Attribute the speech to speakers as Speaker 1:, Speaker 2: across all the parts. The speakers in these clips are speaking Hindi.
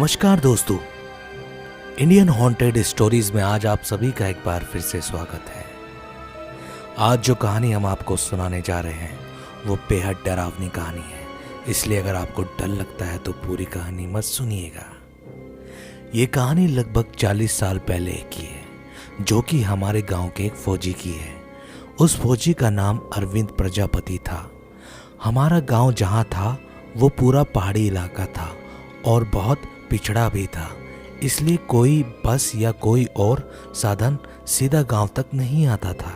Speaker 1: नमस्कार दोस्तों, इंडियन हॉन्टेड स्टोरीज में आज आप सभी का एक बार फिर से स्वागत है। आज जो कहानी हम आपको सुनाने जा रहे हैं वो बेहद डरावनी कहानी है, इसलिए अगर आपको डर लगता है तो पूरी कहानी मत सुनिएगा। ये कहानी लगभग 40 साल पहले की है, जो कि हमारे गांव के एक फौजी की है। उस फौजी का नाम अरविंद प्रजापति था। हमारा गांव जहां था वो पूरा पहाड़ी इलाका था और बहुत पिछड़ा भी था, इसलिए कोई बस या कोई और साधन सीधा गांव तक नहीं आता था।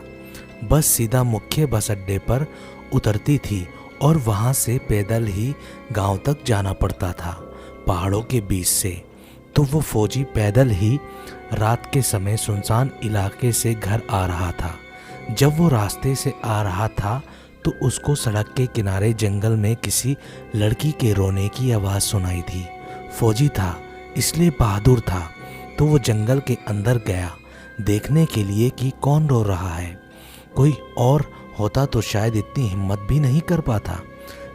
Speaker 1: बस सीधा मुख्य बस अड्डे पर उतरती थी और वहां से पैदल ही गांव तक जाना पड़ता था, पहाड़ों के बीच से। तो वो फौजी पैदल ही रात के समय सुनसान इलाके से घर आ रहा था। जब वो रास्ते से आ रहा था तो उसको सड़क के किनारे जंगल में किसी लड़की के रोने की आवाज़ सुनाई थी। फौजी था इसलिए बहादुर था, तो वो जंगल के अंदर गया देखने के लिए कि कौन रो रहा है। कोई और होता तो शायद इतनी हिम्मत भी नहीं कर पाता।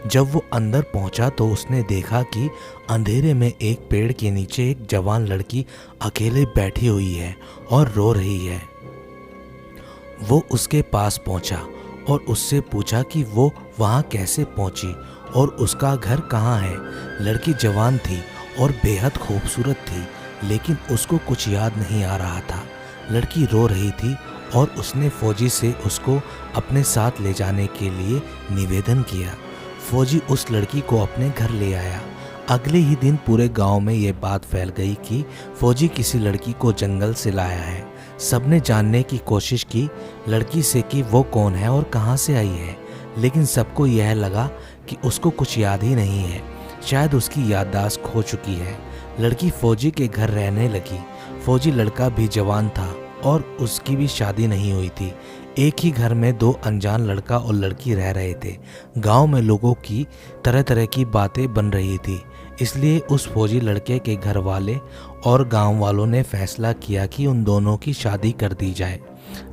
Speaker 1: जब वो अंदर पहुंचा तो उसने देखा कि अंधेरे में एक पेड़ के नीचे एक जवान लड़की अकेले बैठी हुई है और रो रही है। वो उसके पास पहुंचा और उससे पूछा कि वो वहाँ कैसे पहुंची और उसका घर कहाँ है। लड़की जवान थी और बेहद खूबसूरत थी, लेकिन उसको कुछ याद नहीं आ रहा था। लड़की रो रही थी और उसने फौजी से उसको अपने साथ ले जाने के लिए निवेदन किया। फौजी उस लड़की को अपने घर ले आया। अगले ही दिन पूरे गांव में ये बात फैल गई कि फौजी किसी लड़की को जंगल से लाया है। सबने जानने की कोशिश की लड़की से कि वो कौन है और कहाँ से आई है, लेकिन सबको यह लगा कि उसको कुछ याद ही नहीं है, शायद उसकी याददाश्त खो चुकी है। लड़की फौजी के घर रहने लगी। फौजी लड़का भी जवान था और उसकी भी शादी नहीं हुई थी। एक ही घर में दो अनजान लड़का और लड़की रह रहे थे। गांव में लोगों की तरह तरह की बातें बन रही थी, इसलिए उस फौजी लड़के के घर वाले और गांव वालों ने फैसला किया कि उन दोनों की शादी कर दी जाए।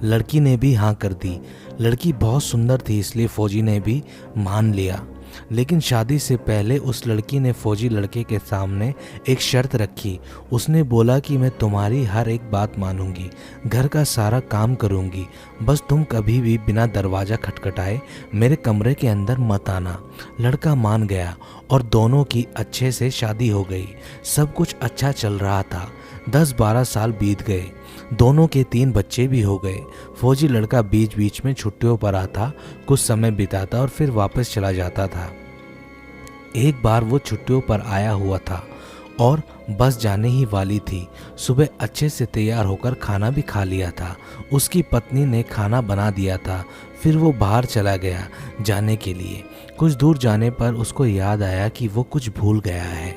Speaker 1: लड़की ने भी हाँ कर दी। लड़की बहुत सुंदर थी, इसलिए फौजी ने भी मान लिया। लेकिन शादी से पहले उस लड़की ने फौजी लड़के के सामने एक शर्त रखी। उसने बोला कि मैं तुम्हारी हर एक बात मानूंगी, घर का सारा काम करूंगी, बस तुम कभी भी बिना दरवाज़ा खटखटाए मेरे कमरे के अंदर मत आना। लड़का मान गया और दोनों की अच्छे से शादी हो गई। सब कुछ अच्छा चल रहा था। 10-12 साल बीत गए। दोनों के 3 बच्चे भी हो गए। फौजी लड़का बीच बीच में छुट्टियों पर आता, कुछ समय बिताता और फिर वापस चला जाता था। एक बार वो छुट्टियों पर आया हुआ था और बस जाने ही वाली थी। सुबह अच्छे से तैयार होकर खाना भी खा लिया था। उसकी पत्नी ने खाना बना दिया था। फिर वो बाहर चला गया जाने के लिए। कुछ दूर जाने पर उसको याद आया कि वो कुछ भूल गया है,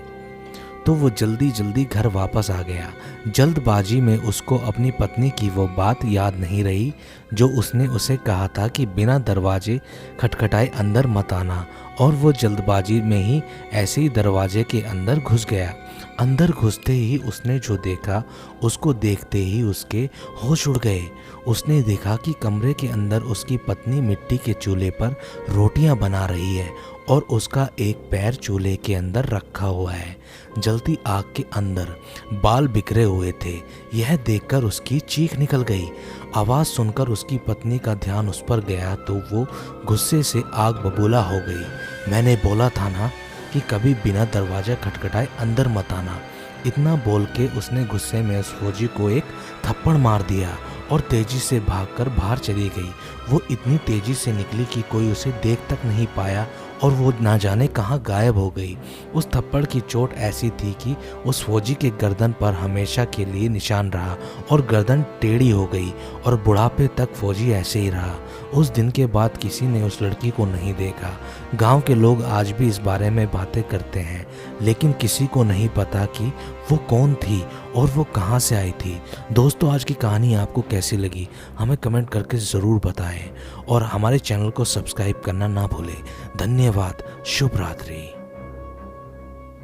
Speaker 1: तो वो जल्दी जल्दी घर वापस आ गया। जल्दबाजी में उसको अपनी पत्नी की वो बात याद नहीं रही जो उसने उसे कहा था कि बिना दरवाजे खटखटाए अंदर मत आना, और वो जल्दबाजी में ही ऐसे ही दरवाजे के अंदर घुस गया। अंदर घुसते ही उसने जो देखा, उसको देखते ही उसके होश उड़ गए। उसने देखा कि कमरे के अंदर उसकी पत्नी मिट्टी के चूल्हे पर रोटियां बना रही है और उसका एक पैर चूल्हे के अंदर रखा हुआ है। जलती आग के अंदर बाल बिखरे हुए थे। यह देखकर उसकी चीख निकल गई। आवाज़ सुनकर उसकी पत्नी का ध्यान उस पर गया तो वो गुस्से से आग बबूला हो गई। मैंने बोला था ना कि कभी बिना दरवाज़ा खटखटाए अंदर मत आना। इतना बोल के उसने गुस्से में उस फौजी को एक थप्पड़ मार दिया और तेजी से भागकर बाहर चली गई। वो इतनी तेजी से निकली कि कोई उसे देख तक नहीं पाया और वो ना जाने कहाँ गायब हो गई। उस थप्पड़ की चोट ऐसी थी कि उस फौजी के गर्दन पर हमेशा के लिए निशान रहा और गर्दन टेढ़ी हो गई और बुढ़ापे तक फौजी ऐसे ही रहा। उस दिन के बाद किसी ने उस लड़की को नहीं देखा। गांव के लोग आज भी इस बारे में बातें करते हैं, लेकिन किसी को नहीं पता कि वो कौन थी और वो कहाँ से आई थी। दोस्तों, आज की कहानी आपको कैसी लगी हमें कमेंट करके ज़रूर बताएं और हमारे चैनल को सब्सक्राइब करना ना भूलें। धन्यवाद। शुभ रात्रि।